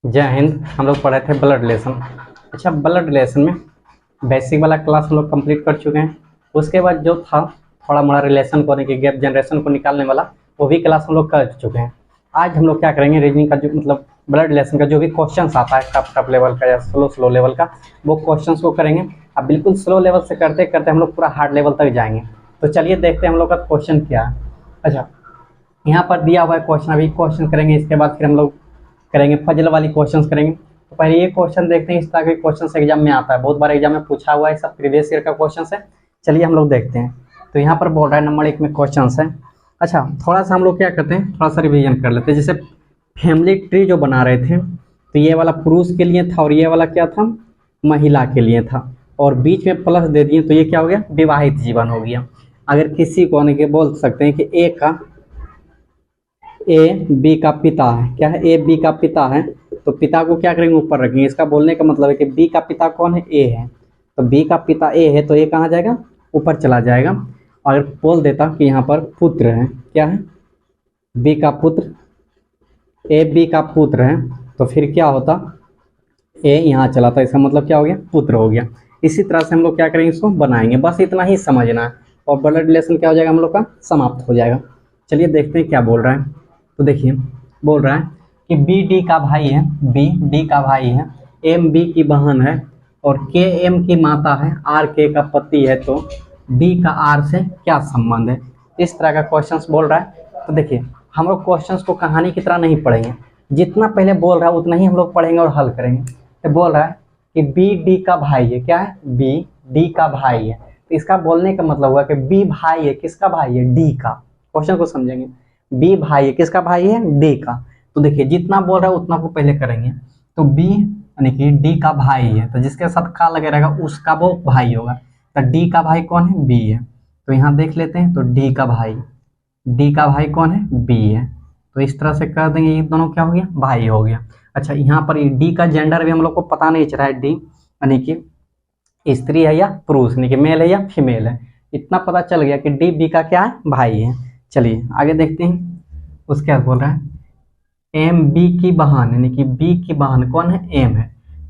जय हिंद। हम लोग पढ़े थे ब्लड रिलेशन। अच्छा, ब्लड रिलेशन में बेसिक वाला क्लास हम लोग कंप्लीट कर चुके हैं। उसके बाद जो था थोड़ा मोड़ा रिलेशन को कि गैप जनरेशन को निकालने वाला, वो भी क्लास हम लोग कर चुके हैं। आज हम लोग क्या करेंगे, रीजनिंग का जो मतलब ब्लड रिलेशन का जो भी क्वेश्चन आता है टफ लेवल का या स्लो लेवल का, वो क्वेश्चन को करेंगे। अब बिल्कुल स्लो लेवल से करते करते हम लोग पूरा हार्ड लेवल तक जाएंगे। तो चलिए देखते हैं हम लोग का क्वेश्चन क्या है। अच्छा, यहाँ पर दिया हुआ है क्वेश्चन, अभी क्वेश्चन करेंगे, इसके बाद फिर हम लोग करेंगे फजल वाली क्वेश्चंस करेंगे। तो पहले ये क्वेश्चन देखते हैं, इस तरह के क्वेश्चन एग्जाम में आता है, बहुत बार एग्जाम में पूछा हुआ है, सब प्रीवियस ईयर का क्वेश्चन है। चलिए हम लोग देखते हैं। तो यहाँ पर बोल रहा है नंबर 1 में क्वेश्चन है। अच्छा, थोड़ा सा हम लोग क्या करते हैं, थोड़ा सा रिविजन कर लेते हैं। जैसे फैमिली ट्री जो बना रहे थे, तो ये वाला पुरुष के लिए था और ये वाला क्या था, महिला के लिए था, और बीच में प्लस दे दिए, तो ये क्या हो गया, विवाहित जीवन हो गया। अगर किसी को आने के बोल सकते हैं कि ए बी का पिता है, क्या है, ए बी का पिता है, तो पिता को क्या करेंगे, ऊपर रखेंगे। इसका बोलने का मतलब है कि बी का पिता कौन है, ए है, तो बी का पिता ए है, तो ए कहाँ जाएगा, ऊपर चला जाएगा। अगर बोल देता कि यहाँ पर पुत्र है, क्या है, बी का पुत्र, ए बी का पुत्र है, तो फिर क्या होता, ए यहाँ चला था, इसका मतलब क्या हो गया, पुत्र हो गया। इसी तरह से हम लोग क्या करेंगे, इसको बनाएंगे, बस इतना ही समझना है, और ब्लड रिलेशन क्या हो जाएगा हम लोग का, समाप्त हो जाएगा। चलिए देखते हैं क्या बोल रहा है। तो देखिए बोल रहा है कि बी डी का भाई है, बी डी का भाई है, एम बी की बहन है, और के एम की माता है, आर के का पति है, तो डी का आर से क्या संबंध है। इस तरह का क्वेश्चंस बोल रहा है। तो देखिए हम लोग क्वेश्चंस को कहानी की तरह नहीं पढ़ेंगे, जितना पहले बोल रहा है उतना ही हम लोग पढ़ेंगे और हल करेंगे। तो बोल रहा है कि बी डी का भाई है, क्या है, बी डी का भाई है, तो इसका बोलने का मतलब हुआ कि बी भाई है, किसका भाई है, डी का। क्वेश्चन को समझेंगे, बी भाई है, किसका भाई है, डी का। तो देखिए जितना बोल रहा है उतना को पहले करेंगे। तो बी यानी कि डी का भाई है, तो जिसके साथ का लगे रहेगा उसका वो भाई होगा। तो डी का भाई कौन है, बी है, तो यहाँ देख लेते हैं। तो डी का भाई, डी का भाई कौन है, बी है, तो इस तरह से कर देंगे, ये दोनों क्या हो गया, भाई हो गया। अच्छा, यहाँ पर डी का जेंडर भी हम लोग को पता नहीं चला है, डी यानी कि स्त्री है या पुरुष, यानी कि मेल है या फीमेल है, इतना पता चल गया कि डी बी का क्या है, भाई है। चलिए आगे देखते हैं। उसके बाद बोल रहा है एम बी की बहन, यानी कि बी की बहन कौन है, एम है,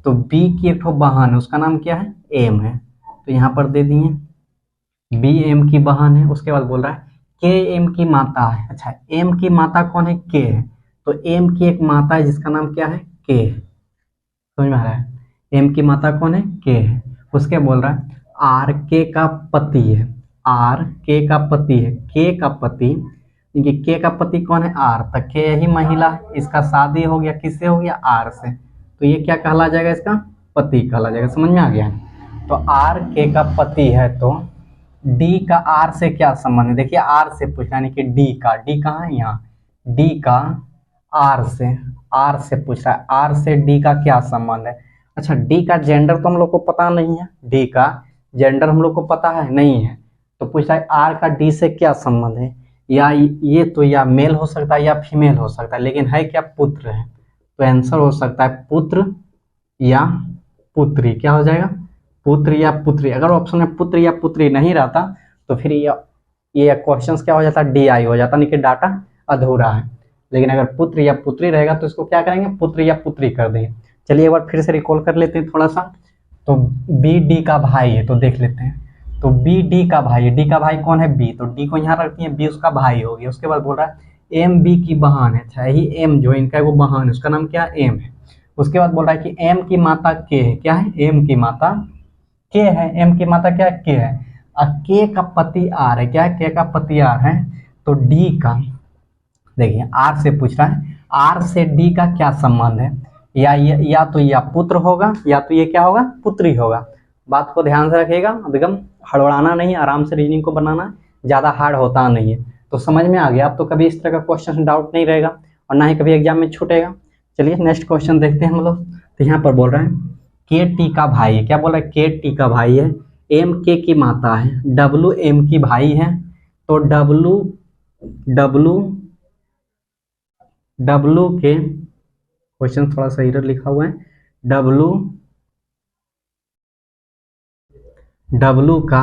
तो बी की एक ठो बहन है, उसका नाम क्या है, एम है, तो यहाँ पर दे दिए बी एम की बहन है। उसके बाद बोल रहा है के एम की माता है। अच्छा, एम की माता कौन है, के है, तो एम की एक माता है जिसका नाम क्या है, के है, समझ में आ रहा है, एम की माता कौन है, के है। उसके बोल रहा है आर के का पति है, आर के का पति है, के का पति, देखिए के का पति कौन है, आर, तक के ही महिला है, इसका शादी हो गया, किससे हो गया, आर से, तो ये क्या कहला जाएगा, इसका पति कहला जाएगा। समझ में आ गया। तो आर के का पति है, तो डी का आर से क्या संबंध है, देखिए आर से पूछा, यानी कि डी का, डी कहाँ है, यहाँ, डी का आर से, आर से पूछ रहा है, आर से डी का क्या संबंध है। अच्छा, डी का जेंडर तो हम लोग को पता नहीं है, डी का जेंडर हम लोग को पता है नहीं है, तो पूछ रहा है आर का डी से क्या संबंध है, या ये तो या मेल हो सकता है या फीमेल हो सकता है, लेकिन है क्या, पुत्र है, तो आंसर हो सकता है पुत्र या पुत्री, क्या हो जाएगा, पुत्र या पुत्री। अगर ऑप्शन में पुत्र या पुत्री नहीं रहता तो फिर ये क्वेश्चन क्या हो जाता, डी आई हो जाता, यानी कि डाटा अधूरा है। लेकिन अगर पुत्र या पुत्री रहेगा तो इसको क्या करेंगे, पुत्र या पुत्री कर देंगे। चलिए एक बार फिर से रिकॉल कर लेते हैं थोड़ा सा। तो बी डी का भाई है, तो देख लेते हैं। तो बी डी का भाई है, डी का भाई कौन है, बी, तो डी को यहाँ रखती है, बी उसका भाई हो गया। उसके बाद बोल रहा है एम बी की बहन है। अच्छा, यही एम जो इनका वो बहन है, उसका नाम क्या है, एम है। उसके बाद बोल रहा है कि एम की माता के है, क्या है, एम की माता के है, एम की माता क्या है, के है, और के का पति आर है, क्या है, के का पति आर है, तो डी का, देखिए आर से पूछ रहा है, आर से डी का क्या संबंध है, या तो या पुत्र होगा या तो ये क्या होगा, पुत्री होगा। बात को ध्यान से रखिएगा, एकदम हड़बड़ाना नहीं, आराम से रीजनिंग को बनाना, ज़्यादा हार्ड होता नहीं है। तो समझ में आ गया, अब तो कभी इस तरह का क्वेश्चन डाउट नहीं रहेगा और ना ही कभी एग्जाम में छूटेगा। चलिए नेक्स्ट क्वेश्चन देखते हैं हम लोग। तो यहाँ पर बोल रहे हैं के टी का भाई है, क्या बोल रहा है, के टी का भाई है, एम के की माता है, डब्लू एम की भाई है, तो डब्लू डब्लू डब्लू के, क्वेश्चन थोड़ा सा इधर लिखा हुआ है, डब्लू डब्लू का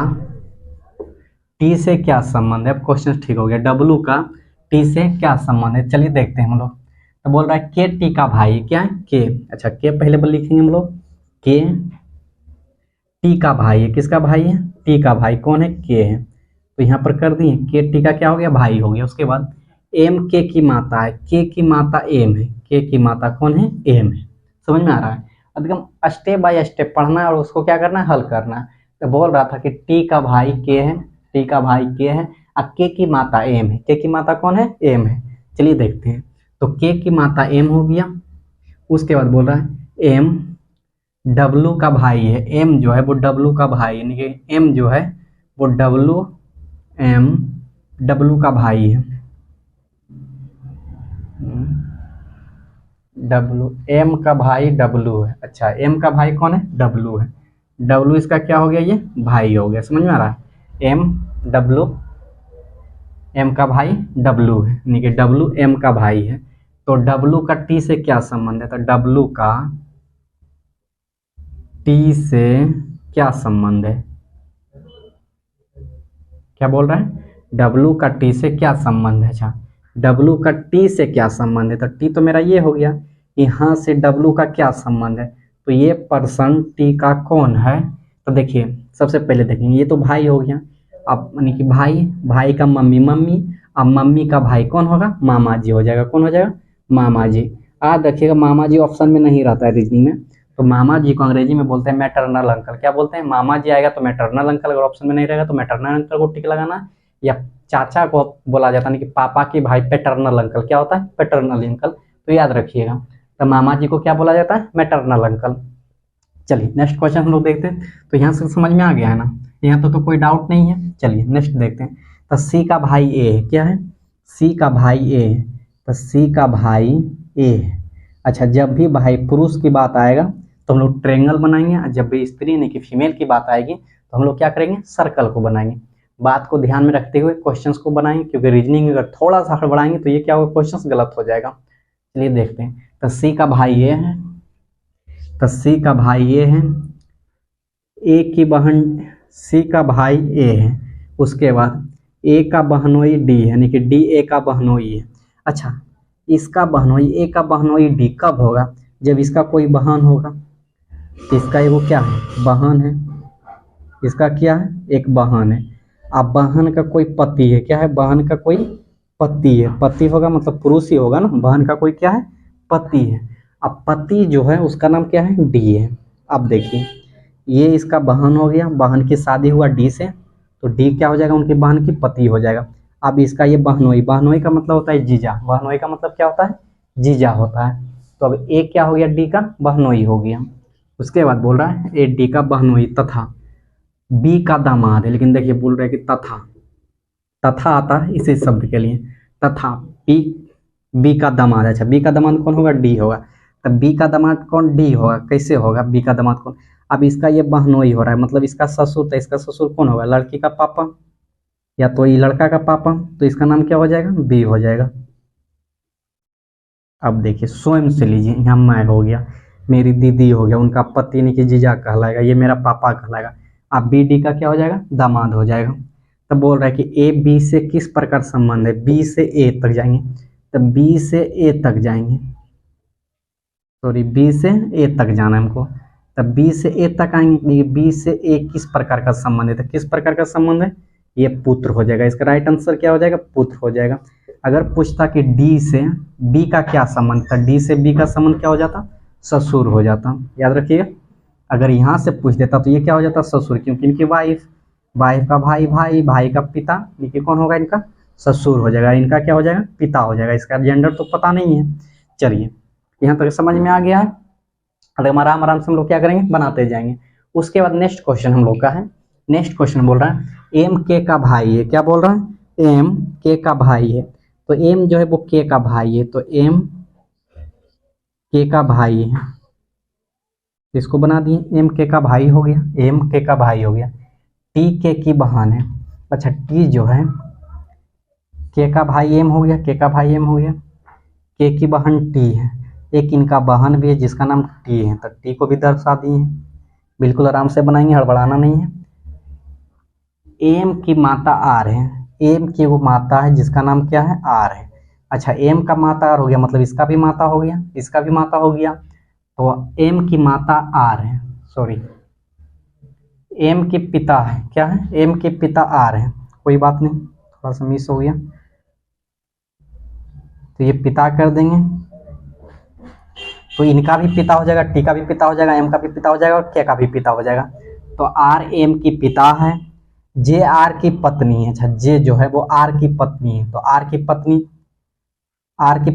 टी से क्या संबंध है। अब क्वेश्चन ठीक हो गया, डब्लू का टी से क्या संबंध है, चलिए देखते हैं हम लोग। तो बोल रहा है के टी का भाई, क्या है के, अच्छा के पहले पर लिखेंगे हम लोग, के टी का भाई है, किसका भाई है, टी का भाई कौन है, के है, तो यहाँ पर कर दिए के टी का क्या हो गया, भाई हो गया। उसके बाद एम के की माता है, के की माता एम है, के की माता कौन है, एम है। समझ में आ रहा है, एकदम स्टेप बाय स्टेप पढ़ना है और उसको क्या करना है, हल करना है। तो बोल रहा था कि टी का भाई के है, टी का भाई के है और के की माता एम है, के की माता कौन है, एम है। चलिए देखते हैं, तो के की माता एम हो गया। उसके बाद बोल रहा है एम डब्लू का भाई है, एम जो है वो डब्लू का भाई, यानी कि एम जो है वो एम डब्लू का भाई है, डब्लू एम का भाई डब्लू है। अच्छा एम का भाई कौन है, डब्लू है, डब्लू इसका क्या हो गया, ये भाई हो गया। समझ में आ रहा है, एम डब्लू, एम का भाई डब्लू है, यानी कि डब्लू एम का भाई है। तो डब्लू का टी से क्या संबंध है, तो डब्लू का टी से क्या संबंध है, क्या बोल रहा है, डब्लू का टी से क्या संबंध है। अच्छा डब्लू का टी से क्या संबंध है, तो टी तो मेरा ये हो गया, यहाँ से डब्लू का क्या संबंध है, तो ये पर्सन टी का कौन है। तो देखिए सबसे पहले देखेंगे, ये तो भाई हो गया, अब यानी कि भाई, भाई का मम्मी मम्मी, अब मम्मी का भाई कौन होगा, मामा जी हो जाएगा, कौन हो जाएगा, मामा जी। याद रखिएगा मामा जी ऑप्शन में नहीं रहता है रीजनिंग में, तो मामा जी को अंग्रेजी में बोलते हैं मैटरनल अंकल। क्या बोलते हैं, मामा जी आएगा तो मैटरनल अंकल, अगर ऑप्शन में नहीं रहेगा तो मैटरनल अंकल को टिक लगाना, या चाचा को बोला जाता है कि पापा के भाई पैटर्नल अंकल, क्या होता है, पैटर्नल अंकल, तो याद रखिएगा। तो मामा जी को क्या बोला जाता है, मैटरनल अंकल। चलिए नेक्स्ट क्वेश्चन हम लोग देखते हैं, तो यहाँ से समझ में आ गया है ना, यहाँ तो कोई डाउट नहीं है। चलिए नेक्स्ट देखते हैं, तो सी का भाई ए है, क्या है, सी का भाई ए है, तो सी का भाई ए है। अच्छा जब भी भाई पुरुष की बात आएगा तो हम लोग ट्रेंगल बनाएंगे, और जब भी स्त्री यानी कि फीमेल की बात आएगी तो हम लोग क्या करेंगे, सर्कल को बनाएंगे। बात को ध्यान में रखते हुए क्वेश्चंस को बनाएंगे, क्योंकि रीजनिंग अगर थोड़ा सा हड़बड़ाएंगे तो ये क्या होगा, क्वेश्चंस गलत हो जाएगा। चलिए देखते हैं, तो सी का भाई ये है, तो सी का भाई ये है, ए की बहन, सी का भाई ए है, उसके बाद ए का बहनोई डी है, यानी कि डी ए का बहनोई है। अच्छा इसका बहनोई, ए का बहनोई डी कब होगा, जब इसका कोई बहन होगा, इसका वो क्या है, बहन है, इसका क्या है, एक बहन है। अब बहन का कोई पति है, क्या है, बहन का कोई पति है, पति होगा मतलब पुरुष ही होगा ना, बहन का कोई क्या है, पति है। अब पति जो है उसका नाम क्या है, डी है। अब देखिए ये इसका बहन हो गया, बहन की शादी हुआ डी से, तो डी क्या हो जाएगा, उनकी बहन की पति हो जाएगा। अब इसका ये बहनोई, बहनोई का मतलब होता है जीजा, बहनोई का मतलब क्या होता है, जीजा होता है। तो अब ए क्या हो गया, डी का बहनोई हो गया। उसके बाद बोल रहा है ए डी का बहनोई तथा बी का दामाद है, लेकिन देखिए बोल रहे हैं कि तथा, तथा आता है इसी शब्द के लिए, तथा बी, बी का दामाद। अच्छा बी का दामाद कौन होगा, डी होगा, तब बी का दामाद कौन, डी होगा, कैसे होगा बी का दामाद कौन। अब इसका ये बहनोई हो रहा है, मतलब इसका ससुर, तो इसका ससुर कौन होगा, लड़की का पापा, या तो ये लड़का का पापा, तो इसका नाम क्या हो जाएगा, बी हो जाएगा। अब देखिए स्वयं से लीजिए, यहाँ मैं हो गया, मेरी दीदी हो गया, उनका पति यानी कि जीजा कहलाएगा, ये मेरा पापा कहलाएगा। अब बी डी का क्या हो जाएगा, दामाद हो जाएगा। तो बोल रहा है कि ए बी से किस प्रकार संबंध है, बी से ए तक जाएंगे, तो बी से ए तक जाएंगे, सॉरी बी से ए तक जाना है हमको, तब बी से ए तक आएंगे, बी से ए किस प्रकार का संबंध है, तो किस प्रकार का संबंध है, ये पुत्र हो जाएगा। इसका राइट आंसर क्या हो जाएगा, पुत्र हो जाएगा। अगर पूछता कि डी से बी का क्या संबंध था, डी से बी का संबंध क्या हो जाता, ससुर हो जाता, याद रखिएगा। अगर यहाँ से पूछ देता तो ये क्या हो जाता, ससुर, क्योंकि इनकी वाइफ, वाइफ का भाई भाई, भाई का पिता, ये कौन होगा, इनका ससुर हो जाएगा, इनका क्या हो जाएगा, पिता हो जाएगा। इसका जेंडर तो पता नहीं है। चलिए यहाँ तक समझ में आ गया है, अगर आराम आराम से हम लोग क्या करेंगे, बनाते जाएंगे। उसके बाद नेक्स्ट क्वेश्चन हम लोग का है, नेक्स्ट क्वेश्चन बोल रहा है एम के का भाई है, क्या बोल रहा है, एम के का भाई है, तो एम जो है वो के का भाई है, तो एम के का भाई है, इसको बना दिए, एम के का भाई हो गया, एम के का भाई हो गया। टी के की बहन है, अच्छा टी जो है के का भाई एम हो गया, के का भाई एम हो गया, के की बहन टी है, एक इनका बहन भी है जिसका नाम टी है, तो टी को भी दर्शा दिए, बिल्कुल आराम से बनाएंगे, हड़बड़ाना नहीं है। एम की माता आर है, एम की वो माता है जिसका नाम क्या है, आर है, अच्छा एम का माता आर हो गया, मतलब इसका भी माता हो गया, इसका भी माता हो गया, तो एम की माता आर है, सॉरी एम के पिता है, क्या है, एम के पिता आर है, कोई बात नहीं, थोड़ा सा मिस हो गया, तो ये पिता कर देंगे, तो इनका भी पिता हो जाएगा, टी का भी पिता हो जाएगा, एम का भी पिता हो जाएगा और के का भी पिता हो जाएगा। तो आर एम की पिता है, जे आर की पत्नी है, अच्छा जे जो है वो आर की पत्नी है, तो आर की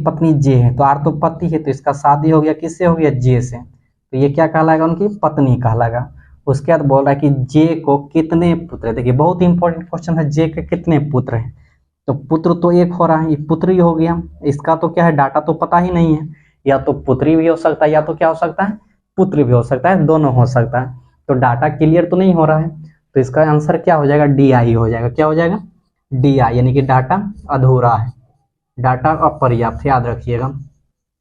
पत्नी जे है, तो आर तो पति है, तो इसका शादी हो गया, किससे हो गया, जे से, तो ये क्या कहलाएगा, उनकी पत्नी कहलाएगा। उसके बाद बोल रहा है कि जे को कितने पुत्र है, देखिए बहुत इंपॉर्टेंट क्वेश्चन है, जे के कितने पुत्र हैं, तो पुत्र तो एक हो रहा है, ये पुत्र ही हो गया, इसका तो क्या है, डाटा तो पता ही नहीं है, या तो पुत्री भी हो सकता है या तो क्या हो सकता है, पुत्र भी हो सकता है, दोनों हो सकता है, तो डाटा क्लियर तो नहीं हो रहा है, तो इसका आंसर क्या हो जाएगा, डी आई हो जाएगा, क्या हो जाएगा, डी आई, यानी कि डाटा अधूरा है, डाटा अपर्याप्त, याद रखिएगा।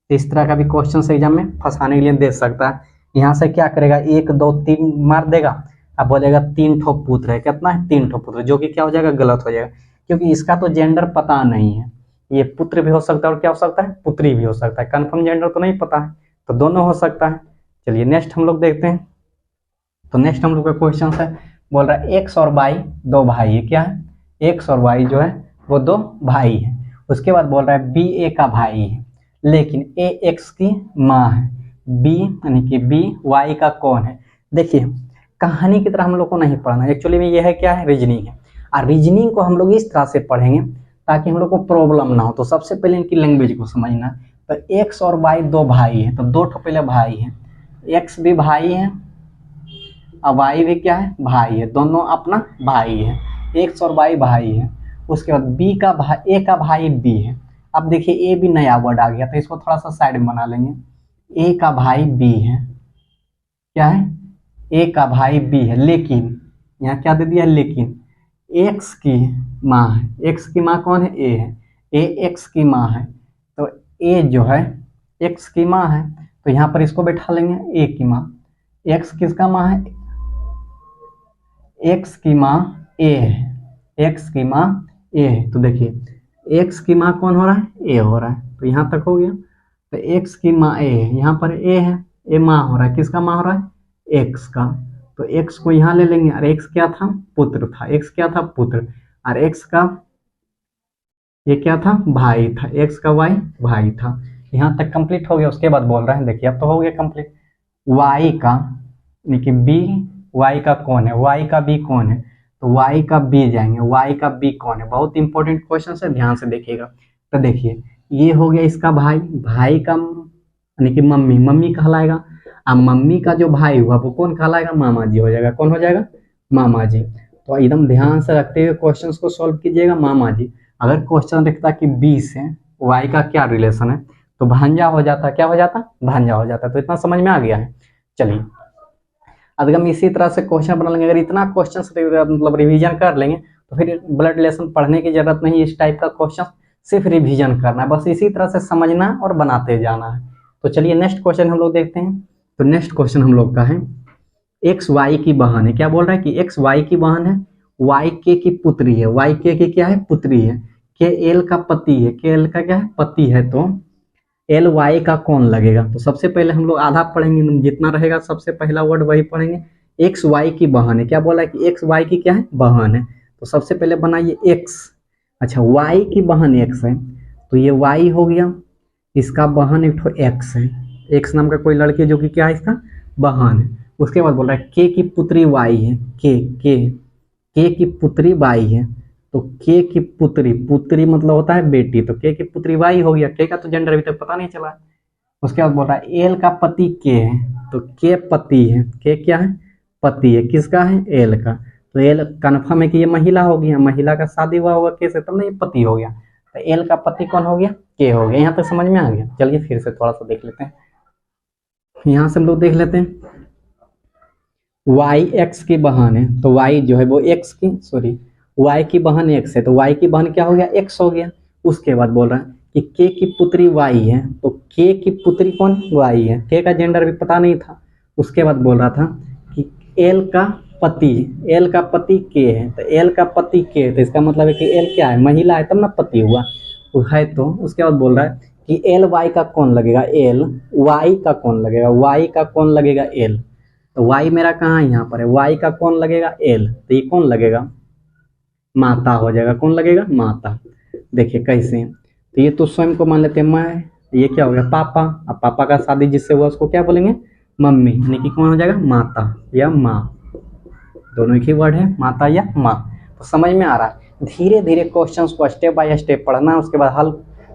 इस तरह का भी क्वेश्चन एग्जाम में फंसाने के लिए दे सकता है, यहाँ से क्या करेगा, 1 2 3 मार देगा, अब बोलेगा 3 ठो पुत्र है, कितना है, 3 ठो पुत्र, जो कि क्या हो जाएगा, गलत हो जाएगा, क्योंकि इसका तो जेंडर पता नहीं है, ये पुत्र भी हो सकता है और क्या हो सकता है, पुत्री भी हो सकता है, कंफर्म जेंडर तो नहीं पता है, तो दोनों हो सकता है। चलिए नेक्स्ट हम लोग देखते हैं, तो नेक्स्ट हम लोग का क्वेश्चन है, बोल रहा है एक्स और वाई दो भाई है, क्या है, एक्स और वाई जो है वो दो भाई है, उसके बाद बोल रहा है बी ए का भाई है, लेकिन ए एक्स की माँ है, बी यानी कि बी वाई का कौन है। देखिए कहानी की तरह हम लोग को नहीं पढ़ना, एक्चुअली में यह है क्या है, रीजनिंग है, और रीजनिंग को हम लोग इस तरह से पढ़ेंगे ताकि हम लोग को प्रॉब्लम ना हो। तो सबसे पहले इनकी लैंग्वेज को समझना, तो एक्स और वाई दो भाई है, तो दो ठो पहले भाई है, एक्स भी भाई है और वाई भी क्या है, भाई है, दोनों अपना भाई है, एक्स और वाई भाई है। उसके बाद बी का भाई, ए का भाई बी है, अब देखिए ए भी नया वर्ड आ गया, तो इसको थोड़ा सा साइड में बना लेंगे, ए का भाई बी है, क्या है, ए का भाई बी है, लेकिन यहाँ क्या दे दिया, लेकिन एक्स की माँ है, एक्स की माँ कौन है, ए है, ए एक्स की माँ है, तो ए जो है एक्स की माँ है, तो यहाँ पर इसको बैठा लेंगे, ए की माँ, एक्स किसका माँ है, एक्स की माँ ए है, एक्स की माँ ए है, तो देखिए एक्स की माँ कौन हो रहा है, ए हो रहा है, तो यहाँ तक हो गया, तो एक्स की माँ ए है, यहाँ पर ए है, ए माँ हो रहा है, किसका माँ हो रहा है, एक्स का, तो एक्स को यहाँ ले लेंगे, और एक्स क्या था, पुत्र था, एक्स क्या था, पुत्र, और एक्स का ये क्या था, भाई था, एक्स का वाई भाई था, यहाँ तक कंप्लीट हो गया। उसके बाद बोल रहे हैं, देखिए अब तो हो गया कंप्लीट, वाई का यानी कि बी वाई का कौन है, वाई का बी कौन है, तो वाई का बी जाएंगे, वाई का बी कौन है, बहुत इंपॉर्टेंट क्वेश्चन है, ध्यान से देखिएगा। तो देखिए ये हो गया इसका भाई, भाई का यानी कि मम्मी, मम्मी कहलाएगा, अब मम्मी का जो भाई हुआ वो कौन कहलाएगा, मामा जी हो जाएगा, कौन हो जाएगा, मामा जी। तो एकदम ध्यान से रखते हुए क्वेश्चंस को सॉल्व कीजिएगा, मामा जी। अगर क्वेश्चन लिखता कि बी से वाई का क्या रिलेशन है, तो भांजा हो जाता, क्या हो जाता, भांजा हो जाता, तो इतना समझ में आ गया है। चलिए अगर हम इसी तरह से क्वेश्चन बना लेंगे, अगर इतना क्वेश्चन मतलब रिवीजन कर लेंगे तो फिर ब्लड रिलेशन पढ़ने की जरूरत नहीं, इस टाइप का क्वेश्चन सिर्फ रिवीजन करना है, बस इसी तरह से समझना और बनाते जाना है। तो चलिए नेक्स्ट क्वेश्चन हम लोग देखते हैं। तो नेक्स्ट क्वेश्चन हम लोग का है, एक्स वाई की बहन है, क्या बोल रहा है कि एक्स वाई की बहन है, वाई के की पुत्री है, वाई के की क्या है, पुत्री है, के एल का पति है, के एल का क्या है, पति है, तो एल वाई का कौन लगेगा। तो सबसे पहले हम लोग आधा पढ़ेंगे, जितना रहेगा सबसे पहला वर्ड वही पढ़ेंगे, एक्स वाई की बहन है, क्या बोला है कि एक्स वाई की क्या है, बहन है, तो सबसे पहले बनाइए एक्स, अच्छा वाई की बहन एक्स है, तो ये वाई हो गया, इसका बहन एक ठो एक्स है, एक्स नाम का कोई लड़की जो कि क्या है, इसका बहन है। उसके बाद बोल रहा है के की पुत्री वाई है, के की पुत्री वाई है, तो के की पुत्री, पुत्री मतलब होता है बेटी, तो के की पुत्री वाई हो गया, के का तो जेंडर अभी तक पता नहीं चला। उसके बाद बोल रहा है एल का पति के है, तो के पति है, के क्या है, पति है, किसका है, एल का, तो एल कन्फर्म है कि ये महिला हो गया, महिला का शादी हुआ होगा के से, तब ना ये पति हो गया, तो एल का पति कौन हो गया, के हो गया। यहाँ तक समझ में आ गया। चलिए फिर से थोड़ा सा देख लेते हैं, यहाँ से हम लोग देख लेते हैं, वाई एक्स की बहन है, तो वाई जो है वो एक्स की, सॉरी वाई की बहन एक्स है, तो वाई की बहन क्या हो गया, एक्स हो गया। उसके बाद बोल रहा है कि के की पुत्री वाई है, तो के की पुत्री कौन, वाई है, के का जेंडर भी पता नहीं था। उसके बाद बोल रहा था कि एल का पति, एल का पति के है, तो एल का पति के, तो इसका मतलब है कि एल क्या है, महिला है, तब ना पति हुआ, वो है तो उसके बाद बोल रहा है कि एल वाई का कौन लगेगा, एल वाई का कौन लगेगा, वाई का कौन लगेगा एल। तो वाई मेरा कहाँ यहाँ पर है, वाई का कौन लगेगा एल, तो ये कौन लगेगा माता हो जाएगा, कौन लगेगा माता। देखिए कैसे, तो ये तो स्वयं को मान लेते हैं मैं, ये क्या हो गया पापा, अब पापा का शादी जिससे हुआ उसको क्या बोलेंगे मम्मी, यानी कि कौन हो जाएगा माता या माँ, दोनों एक ही वर्ड है माता या माँ। तो समझ में आ रहा है। धीरे धीरे क्वेश्चंस को स्टेप बाय स्टेप पढ़ना है, उसके बाद हल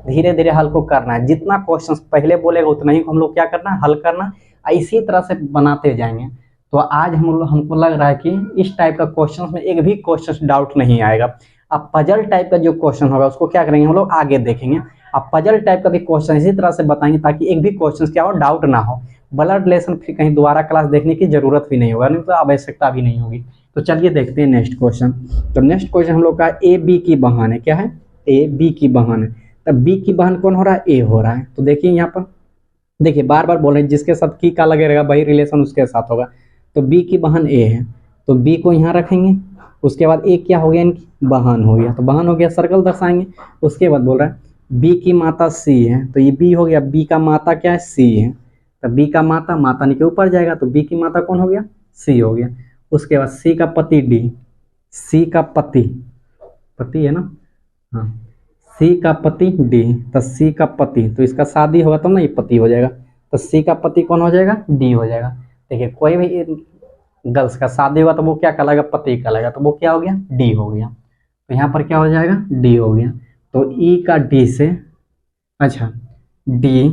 धीरे धीरे हल को करना है, जितना क्वेश्चंस पहले बोलेगा उतना ही हम लोग क्या करना है हल करना, इसी तरह से बनाते जाएंगे। तो आज हमको लग रहा है कि इस टाइप का क्वेश्चन में एक भी क्वेश्चन डाउट नहीं आएगा। अब पजल टाइप का जो क्वेश्चन होगा उसको क्या करेंगे हम लोग आगे देखेंगे। अब पजल टाइप का भी क्वेश्चन इसी तरह से बताएंगे ताकि एक भी क्वेश्चन क्या हो डाउट ना हो, ब्लड रिलेशन फिर कहीं दोबारा क्लास देखने की जरूरत भी नहीं होगा, नहीं तो आवश्यकता भी नहीं होगी। तो चलिए देखते हैं नेक्स्ट क्वेश्चन। तो नेक्स्ट क्वेश्चन हम लोग का ए बी की बहन है, क्या है ए बी की बहन है। तब बी की बहन कौन हो रहा है ए हो रहा है। तो देखिए यहाँ पर देखिए बार बार बोल रहे हैं जिसके साथ की का लगेगा वही रिलेशन उसके साथ होगा। तो बी की बहन ए है तो बी को यहाँ रखेंगे, उसके बाद ए क्या हो गया इनकी बहन हो गया, तो बहन हो गया सर्कल दर्शाएंगे। उसके बाद बोल रहा है बी की माता सी है, तो ये बी हो गया, बी का माता क्या है सी है, तो बी का माता माता नीचे ऊपर जाएगा तो बी की माता कौन हो गया सी हो गया। उसके बाद सी का पति डी, सी का पति पति है ना, हाँ सी का पति डी, तो सी का पति तो इसका शादी होगा तब ना ये पति हो जाएगा, तो सी का पति कौन हो जाएगा डी हो जाएगा। देखिए कोई भी गर्ल्स का शादी हुआ तो वो क्या कहलाएगा पति कहलाएगा, तो वो क्या हो गया डी हो गया। तो यहाँ पर क्या हो जाएगा डी हो गया। तो ई का डी से, अच्छा डी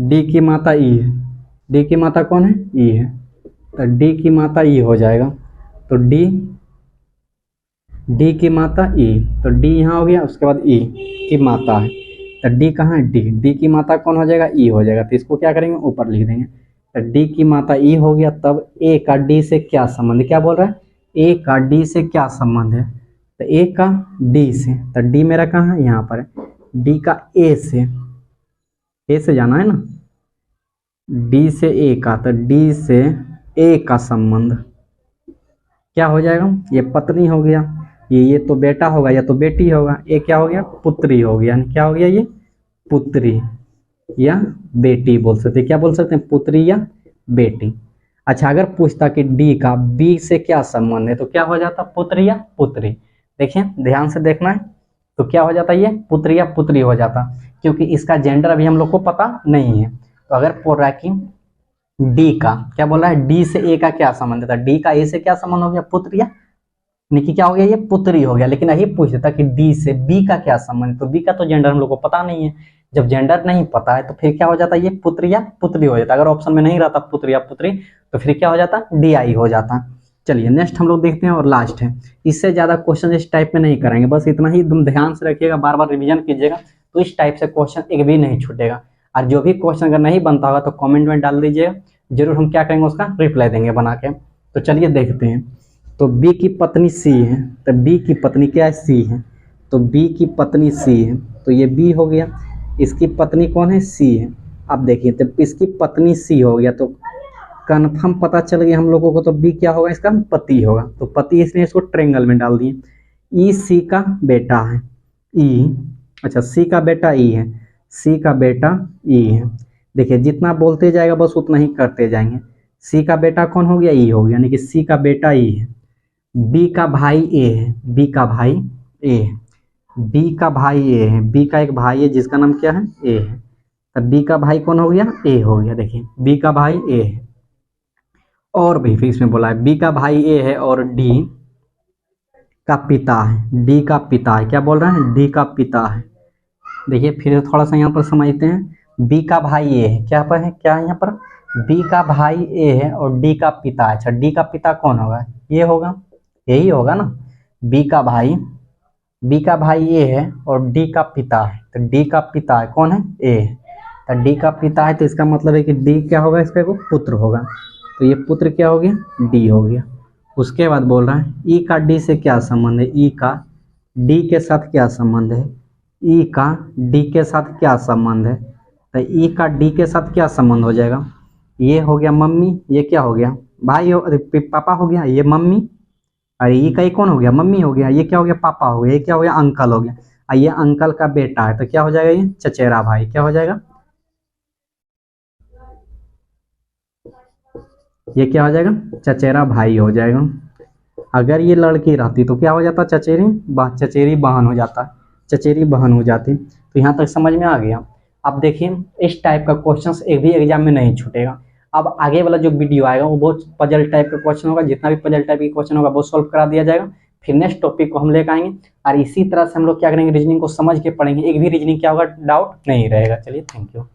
डी की माता ई है, डी की माता कौन है ई है, तो डी की माता ई हो जाएगा। तो डी डी की माता ई, तो डी यहाँ हो गया, उसके बाद ई की माता है, तो डी कहाँ है डी, डी की माता कौन हो जाएगा ई हो जाएगा। तो इसको क्या करेंगे ऊपर लिख देंगे, तो डी की माता ई हो गया। तब ए का डी से क्या संबंध, क्या बोल रहा है ए का डी से क्या संबंध है, तो ए का डी से, तो डी मेरा कहाँ है यहाँ पर है, डी का ए से जाना है ना, डी से ए का, तो डी से ए का संबंध क्या हो जाएगा ये पत्नी हो गया, ये तो बेटा होगा या तो बेटी होगा, ये क्या हो गया पुत्री हो गया, क्या हो गया ये पुत्री या बेटी बोल सकते, क्या बोल सकते हैं पुत्री या बेटी। अच्छा अगर पूछता कि डी का बी से क्या संबंध है तो क्या हो जाता पुत्र या पुत्री। देखिए ध्यान से देखना है, तो क्या हो जाता ये पुत्र या पुत्री हो जाता, क्योंकि इसका जेंडर अभी हम लोग को पता नहीं है। तो अगर बोल रहा है कि डी का, क्या बोल रहा है डी से ए का क्या संबंध था, डी का ए से क्या संबंध हो गया पुत्र या निकी, क्या हो गया ये पुत्री हो गया। लेकिन यही पूछ देता कि डी से बी का क्या संबंध, तो बी का तो जेंडर हम लोग को पता नहीं है, जब जेंडर नहीं पता है तो फिर क्या हो जाता ये पुत्र या पुत्री हो जाता। अगर ऑप्शन में नहीं रहता पुत्र या पुत्री तो फिर क्या हो जाता डी आई हो जाता। चलिए नेक्स्ट हम लोग देखते हैं और लास्ट है, इससे ज्यादा क्वेश्चन इस टाइप में नहीं करेंगे, बस इतना ही तुम ध्यान से रखिएगा, बार बार रिवीजन कीजिएगा, तो इस टाइप से क्वेश्चन एक भी नहीं छूटेगा। और जो भी क्वेश्चन अगर नहीं बनता होगा तो कमेंट में डाल दीजिएगा, जरूर हम क्या करेंगे उसका रिप्लाई देंगे बना के। तो चलिए देखते हैं। तो बी की पत्नी सी है, तो बी की पत्नी क्या है सी है, तो बी की पत्नी सी है, तो ये बी हो गया, इसकी पत्नी कौन है सी है। अब देखिए तो इसकी पत्नी सी हो गया तो कन्फर्म पता चल गया हम लोगों को, तो बी क्या होगा इसका पति होगा, तो पति इसलिए इसको ट्रेंगल में डाल दिए। ई सी का बेटा है ई, अच्छा सी का बेटा ई है, सी का बेटा ई है। देखिए जितना बोलते जाएगा बस उतना ही करते जाएंगे। सी का बेटा कौन हो गया ई हो गया, यानी कि सी का बेटा ई है। बी का भाई ए है, बी का भाई ए है, बी का भाई ए है, बी का एक भाई है जिसका नाम क्या है ए है, तो बी का भाई कौन हो गया ए हो गया। देखिए बी का भाई ए है, और भी फिर इसमें बोला है बी का भाई ए है और डी का पिता है, डी का पिता है, क्या बोल रहा है डी का पिता है। देखिए फिर थोड़ा सा यहाँ पर समझते हैं, बी का भाई ए है, क्या पर है क्या है यहाँ पर बी का भाई ए है और डी का पिता है। अच्छा डी का पिता कौन होगा ये होगा, यही होगा ना, बी का भाई ए है और डी का पिता है, तो डी का पिता है कौन है ए है, तो डी का पिता है तो इसका मतलब है कि डी क्या होगा इसका को पुत्र होगा, तो ये पुत्र क्या हो गया डी हो गया। उसके बाद बोल रहा है ई का डी से क्या संबंध है, ई का डी के साथ क्या संबंध है, ई का डी के साथ क्या संबंध है, तो ई का डी के साथ क्या संबंध हो जाएगा, ये हो गया मम्मी, ये क्या हो गया भाई पापा हो गया, ये मम्मी, अरे ई का ये कौन हो गया मम्मी हो गया, ये क्या हो गया पापा हो गया, ये क्या हो गया अंकल हो गया। और ये अंकल का बेटा है, तो क्या हो जाएगा, ये चचेरा भाई। क्या हो जाएगा, ये क्या हो जाएगा, चचेरा भाई हो जाएगा। अगर ये लड़की रहती तो क्या हो जाता, चचेरी बहन हो जाता, चचेरी बहन हो जाती। तो यहाँ तक समझ में आ गया। अब देखिए इस टाइप का क्वेश्चन एक भी एग्जाम में नहीं छूटेगा। अब आगे वाला जो वीडियो आएगा वो बहुत पजल टाइप का क्वेश्चन होगा, जितना भी पजल टाइप के क्वेश्चन होगा वो सॉल्व करा दिया जाएगा। फिर नेक्स्ट टॉपिक को हम लेकर आएंगे और इसी तरह से हम लोग क्या करेंगे, रीजनिंग को समझ के पढ़ेंगे, एक भी रीजनिंग क्या होगा डाउट नहीं रहेगा। चलिए थैंक यू।